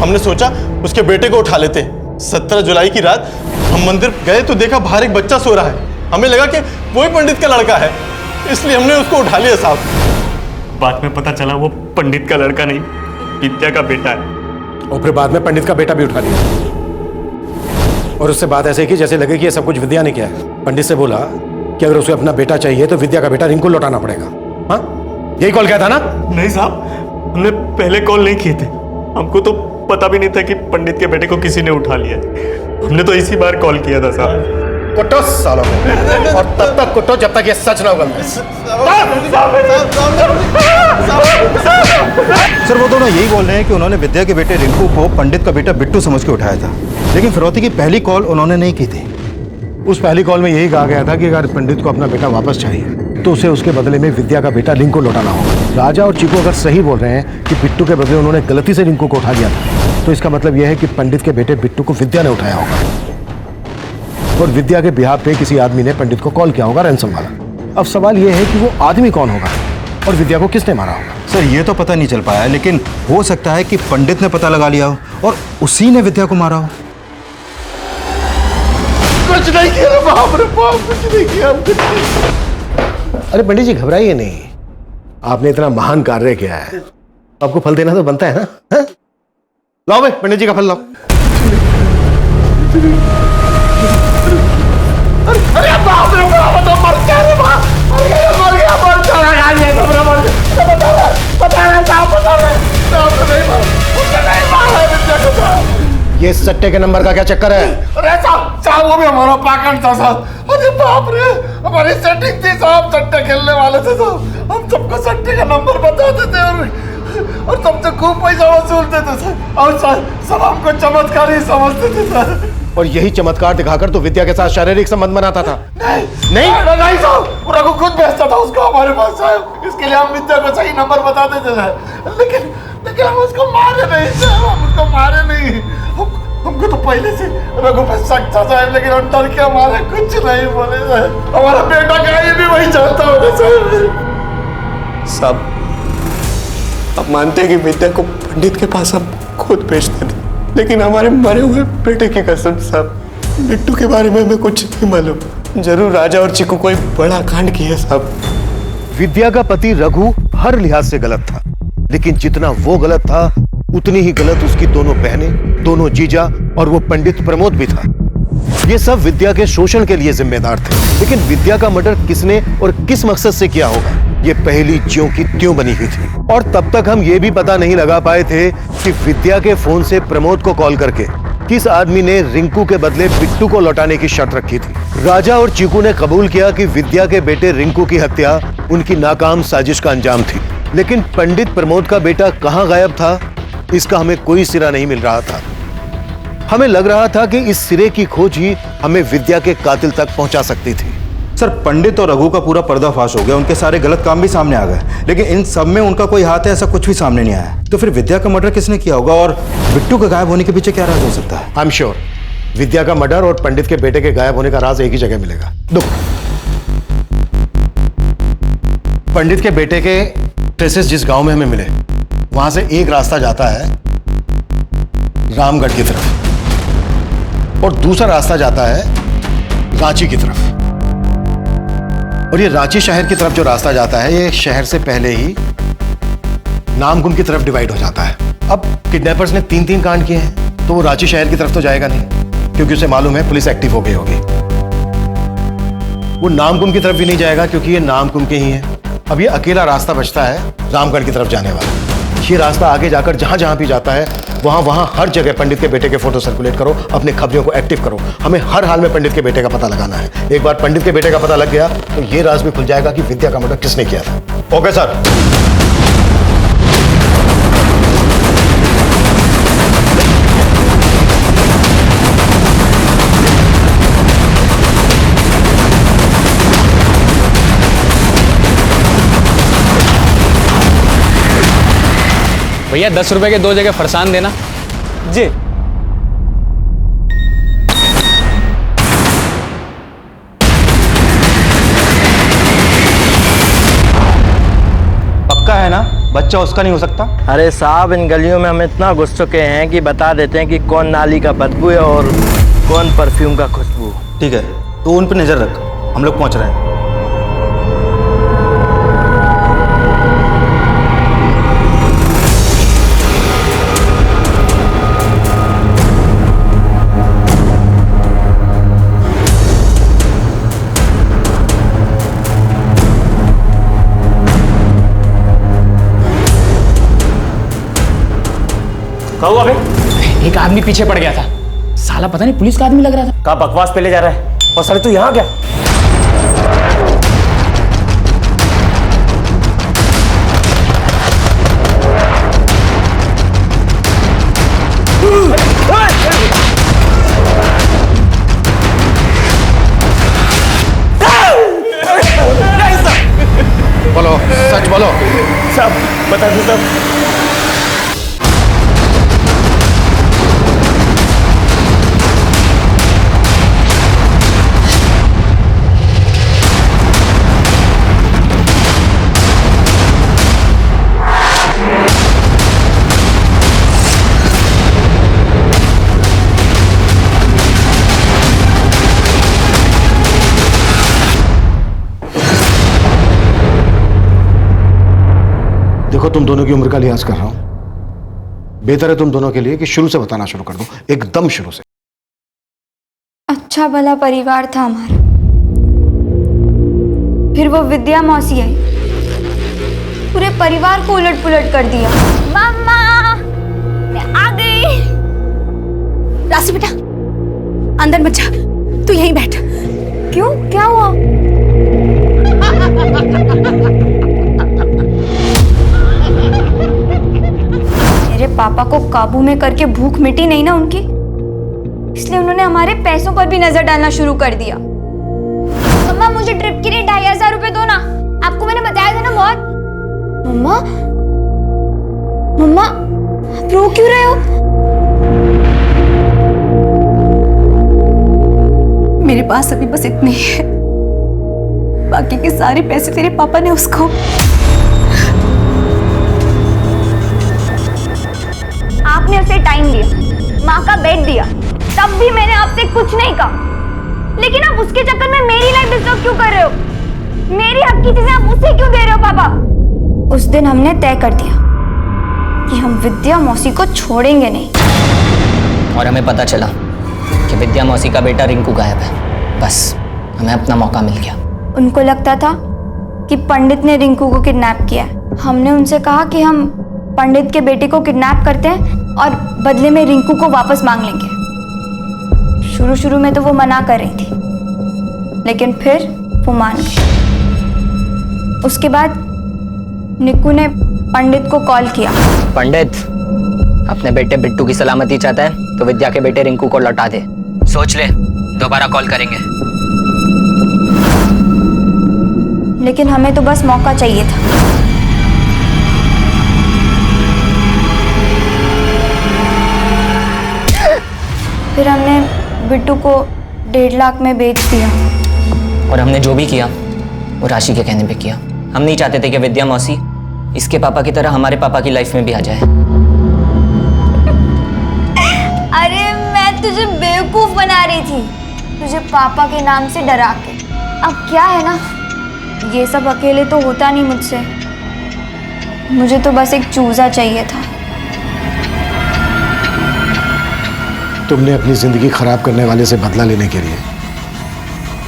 हमने सोचा उसके बेटे को उठा लेते। 17 जुलाई की रात हम मंदिर गए तो देखा बाहर एक बच्चा सो रहा है। हमें लगा कि वही पंडित का लड़का है, इसलिए हमने उसको उठा लिया साहब। बाद में पता चला वो पंडित का लड़का नहीं, विद्या का बेटा है। और फिर बाद में पंडित का बेटा भी उठा लिया, और उससे बात ऐसे की जैसे लगे कि ये सब कुछ विद्या ने किया है। पंडित से बोला कि अगर उसे अपना बेटा चाहिए तो विद्या का बेटा रिंकू लौटाना पड़ेगा। हाँ, यही कॉल किया था ना? नहीं साहब, हमने पहले कॉल नहीं किए थे। हमको तो पता भी नहीं था कि पंडित के बेटे को किसी ने उठा लिया। हमने तो इसी बार कॉल किया था साहब। कुटो सालों को, और तब तक कुटो जब तक ये सच ना उगल जाए। सर वो दोनों यही बोल रहे हैं कि उन्होंने विद्या के बेटे रिंकू को पंडित का बेटा बिट्टू समझ के उठाया था, लेकिन फिरौती की पहली कॉल उन्होंने नहीं की थी। उस पहली कॉल में यही कहा गया था कि अगर पंडित को अपना बेटा वापस चाहिए तो उसे उसके बदले में विद्या का बेटा रिंकू लौटाना होगा। राजा और चीकू अगर सही बोल रहे हैं कि बिट्टू के बदले उन्होंने गलती से रिंकू को उठा लिया था, तो इसका मतलब यह है कि पंडित के बेटे बिट्टू को विद्या ने उठाया होगा और विद्या के बिहाफ पे किसी आदमी ने पंडित को कॉल किया होगा रैंसम वाला। अब सवाल यह है कि वो आदमी कौन होगा और विद्या को किसने मारा होगा। सर ये तो पता नहीं चल पाया, लेकिन हो सकता है कि पंडित ने पता लगा लिया हो और उसी ने विद्या को मारा हो। कुछ नहीं किया बाप रे बाप, कुछ नहीं किया, कुछ नहीं। अरे पंडित जी घबराइए नहीं, आपने इतना महान कार्य किया है, आपको फल देना तो बनता है ना। है? लाओ भाई पंडित जी का फल लाओ। अरे बाप रे बाप, तो मर गया रे बाप, मर गया मर गया, मर चला खा लिया तो मर गया। बता रहे साहब, बता रहे साहब, उसने नहीं मारा विद्या को साहब। ये सट्टे के नंबर का क्या चक्कर है? अरे साहब साहब वो भी हमारा पाकट था साहब। अरे बाप रे, हमारी सेटिंग थी साहब, सट्टे खेलने वाले थे साहब। हम सबको सट्टे का नंबर बताते थे और सबसे खूब पैसा वसूलते थे सर, और सब हमको चमत्कारी समझते थे सर। और यही चमत्कार दिखाकर तो विद्या के साथ शारीरिक संबंध बनाता था। नहीं साहब, रघु खुद भेजता था उसको हमारे पास साहब, इसके लिए हम विद्या को सही नंबर बताते थे सर। लेकिन हम उसको मारे नहीं साहब, हम उसको मारे नहीं। हमको तो पहले से रघु पे शक था साहब, लेकिन हम डर के हमारे कुछ नहीं बोले साहब। हमारा बेटा क्या ये भी वही चाहता होगा साहब। अब मानते हैं कि विद्या को पंडित के पास हम खुद भेजते थे, लेकिन हमारे मरे हुए बेटे की कसम साहब, बिट्टू के बारे में हमें कुछ नहीं मालूम। जरूर राजा और चिकू कोई बड़ा कांड किया साहब। विद्या का पति रघु हर लिहाज से गलत था, लेकिन जितना वो गलत था उतनी ही गलत उसकी दोनों बहनें, दोनों जीजा और वो पंडित प्रमोद भी था। ये सब विद्या के शोषण के लिए जिम्मेदार थे, लेकिन विद्या का मर्डर किसने और किस मकसद से किया होगा, ये पहली ज्यों की त्यों बनी हुई थी। और तब तक हम ये भी पता नहीं लगा पाए थे कि विद्या के फोन से प्रमोद को कॉल करके किस आदमी ने रिंकू के बदले बिट्टू को लौटाने की शर्त रखी थी। राजा और चीकू ने कबूल किया कि विद्या के बेटे रिंकू की हत्या उनकी नाकाम साजिश का अंजाम थी, लेकिन पंडित प्रमोद का बेटा कहां गायब था, इसका हमें कोई सिरा नहीं मिल रहा था। हमें लग रहा था कि इस सिरे की खोज ही हमें विद्या के कातिल तक पहुंचा सकती थी। सर पंडित और रघु का पूरा पर्दाफाश हो गया, उनके सारे गलत काम भी सामने आ गए, लेकिन इन सब में उनका कोई हाथ है ऐसा कुछ भी सामने नहीं आया। तो फिर विद्या का मर्डर किसने किया होगा और बिट्टू के गायब होने के पीछे क्या राज हो सकता है? आई एम श्योर विद्या का मर्डर और पंडित के बेटे के गायब होने का राज एक ही जगह मिलेगा। पंडित के बेटे के ट्रेसेस जिस गांव में हमें मिले, वहां से एक रास्ता जाता है रामगढ़ की तरफ और दूसरा रास्ता जाता है रांची की तरफ। और ये रांची शहर की तरफ जो रास्ता जाता है, ये शहर से पहले ही नामकुम की तरफ डिवाइड हो जाता है। अब किडनैपर्स ने 3-3 कांड किए हैं, तो वो रांची शहर की तरफ तो जाएगा नहीं, क्योंकि उसे मालूम है पुलिस एक्टिव हो गई होगी। वो नामकुम की तरफ भी नहीं जाएगा, क्योंकि ये नामकुम के ही है। अब ये अकेला रास्ता बचता है रामगढ़ की तरफ जाने वाला। ये रास्ता आगे जाकर जहां जहां भी जाता है, वहां हर जगह पंडित के बेटे के फोटो सर्कुलेट करो, अपने खबरियों को एक्टिव करो। हमें हर हाल में पंडित के बेटे का पता लगाना है। एक बार पंडित के बेटे का पता लग गया तो ये राज भी खुल जाएगा कि विद्या का मर्डर किसने किया था। Okay sir. भैया 10 रुपए के 2 जगह फरसान देना। जी। पक्का है ना, बच्चा उसका नहीं हो सकता? अरे साहब इन गलियों में हम इतना घुस चुके हैं कि बता देते हैं कि कौन नाली का बदबू है और कौन परफ्यूम का खुशबू। ठीक है, तो उन पर नजर रख, हम लोग पहुंच रहे हैं। क्या हुआ बे? एक आदमी पीछे पड़ गया था, साला पता नहीं पुलिस का आदमी लग रहा था। का बकवास पे ले जा रहा है? और साले तू यहाँ क्या? बोलो, सच बोलो। साहब बता दो साहब। देखो, तुम दोनों की उम्र का लिहाज कर रहा हूं। बेहतर है तुम दोनों के लिए कि शुरू से बताना शुरू कर दो, एकदम शुरू से। अच्छा भला परिवार था हमारा, फिर वो विद्या मौसी आई, पूरे परिवार को उलट पुलट कर दिया। मम्मा, मैं आ गई। राशि बेटा, अंदर मत जा, तू यहीं बैठ। क्यों, क्या हुआ? मेरे पापा को काबू में करके भूख मिटी नहीं ना उनकी, इसलिए उन्होंने हमारे पैसों पर भी नजर डालना शुरू कर दिया। मम्मा, मुझे ट्रिप के लिए 2500 रुपए दो ना, आपको मैंने बताया था ना बहुत। मम्मा, मम्मा, आप रो क्यों रहे हो? मेरे पास अभी बस इतने ही है, बाकी के सारे पैसे तेरे पापा ने उसको। आपने उसे टाइम दिया, माँ का बेड दिया, तब भी मैंने आपसे कुछ नहीं कहा। लेकिन आप उसके चक्कर में मेरी लाइफ डिस्टर्ब क्यों कर रहे हो? मेरी हक की चीजें आप उसे क्यों दे रहे हो पापा? उस दिन हमने तय कर दिया कि हम विद्या मौसी को छोड़ेंगे नहीं। और हमें पता चला कि विद्या मौसी का बेटा रिंकू गायब है। बस हमें अपना मौका मिल गया। उनको लगता था कि पंडित ने रिंकू को किडनैप किया है। हमने उनसे कहा कि हम पंडित के बेटे को किडनैप करते हैं और बदले में रिंकू को वापस मांग लेंगे। शुरू शुरू में तो वो मना कर रही थी, लेकिन फिर वो मान गई। उसके बाद निक्कू ने पंडित को कॉल किया। पंडित अपने बेटे बिट्टू की सलामती चाहता है तो विद्या के बेटे रिंकू को लौटा दे। सोच ले, दोबारा कॉल करेंगे। लेकिन हमें तो बस मौका चाहिए था। फिर हमने बिट्टू को 1.5 लाख में बेच दिया। और हमने जो भी किया वो राशि के कहने पे किया। हम नहीं चाहते थे कि विद्या मौसी इसके पापा की तरह हमारे पापा की लाइफ में भी आ जाए। अरे मैं तुझे बेवकूफ बना रही थी, तुझे पापा के नाम से डरा के। अब क्या है ना, ये सब अकेले तो होता नहीं मुझसे। मुझे तो बस एक चूजा चाहिए था। तुमने अपनी जिंदगी खराब करने वाले से बदला लेने के लिए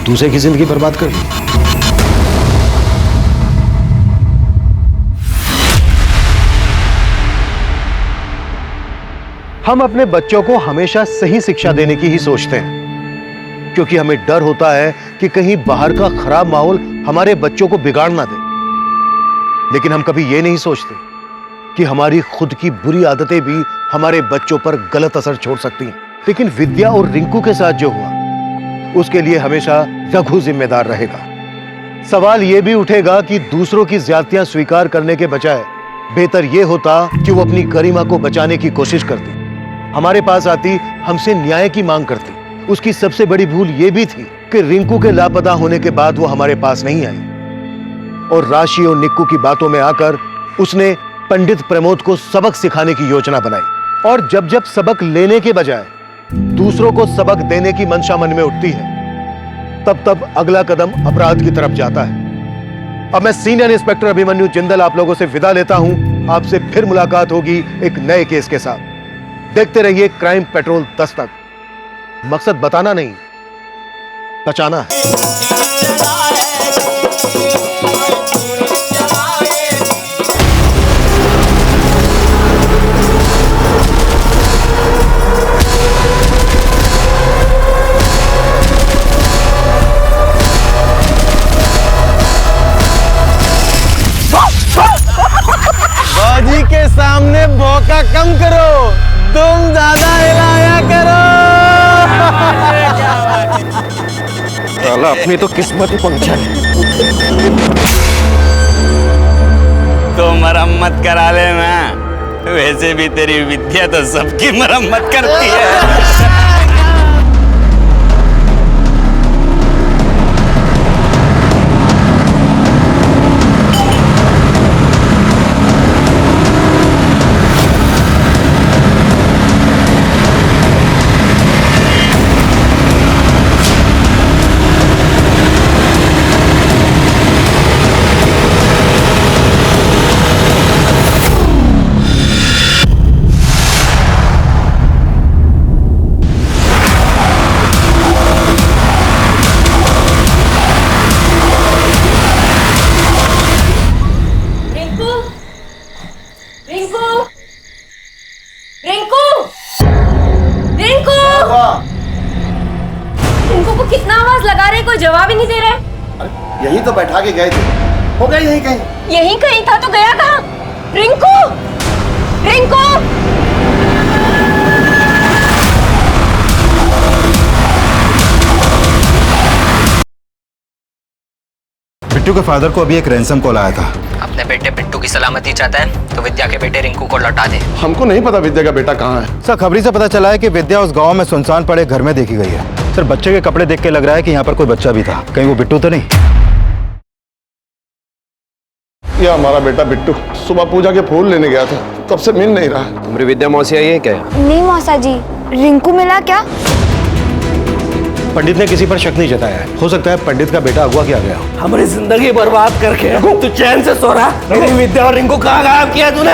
दूसरे की जिंदगी बर्बाद कर दी। हम अपने बच्चों को हमेशा सही शिक्षा देने की ही सोचते हैं, क्योंकि हमें डर होता है कि कहीं बाहर का खराब माहौल हमारे बच्चों को बिगाड़ ना दे। लेकिन हम कभी ये नहीं सोचते कि हमारी खुद की बुरी आदतें भी हमारे बच्चों पर गलत असर छोड़ सकती हैं। लेकिन विद्या और रिंकू के साथ जो हुआ, उसके लिए हमेशा रघु जिम्मेदार रहेगा। सवाल यह भी उठेगा कि दूसरों की ज्यादतियां स्वीकार करने के बजाय बेहतर यह होता कि वो अपनी गरिमा को बचाने की कोशिश करती, हमारे पास आती, हमसे न्याय की मांग करती। उसकी सबसे बड़ी भूल यह भी थी कि रिंकू के लापता होने के बाद वो हमारे पास नहीं आई और राशि और निक्कू की बातों में आकर उसने पंडित प्रमोद को सबक सिखाने की योजना बनाई। और जब जब सबक लेने के बजाय दूसरों को सबक देने की मंशा मन में उठती है, तब तब अगला कदम अपराध की तरफ जाता है। अब मैं सीनियर इंस्पेक्टर अभिमन्यु जिंदल आप लोगों से विदा लेता हूं। आपसे फिर मुलाकात होगी एक नए केस के साथ। देखते रहिए क्राइम पेट्रोल दस्तक। मकसद बताना नहीं, बचाना है। साला अपनी तो किस्मत ही पंक्चर है। तो मरम्मत करा ले ना, वैसे भी तेरी विद्या तो सबकी मरम्मत करती है। कितना आवाज लगा रहे, कोई जवाब ही नहीं दे रहे। यही तो बैठा के गए थे, हो गए यही कहीं। यही कहीं था तो गया कहाँ? रिंकू, रिंकू। बिट्टू के फादर को अभी एक रैंसम कॉल आया था। अपने बेटे बिट्टू की सलामती चाहता है तो विद्या के बेटे रिंकू को लौटा दे। हमको नहीं पता विद्या का बेटा कहाँ है। सर खबरी से पता चला है कि विद्या उस गांव में सुनसान पड़े घर में देखी गई है। सर बच्चे के कपड़े देख के लग रहा है कि यहाँ पर कोई बच्चा भी था, कहीं वो बिट्टू तो नहीं? यह हमारा बेटा बिट्टू सुबह पूजा के फूल लेने गया था, तब से मिल नहीं रहा। तुम्हारी विद्या मौसी आई है क्या? नहीं मौसा जी, रिंकू मिला क्या? पंडित ने किसी पर शक नहीं जताया है। हो सकता है पंडित का बेटा अगवा किया गया हो। हमारी जिंदगी बर्बाद करके तू चैन से सो रहा। मेरी विद्या और रिंकू कहाँ गायब किया तूने?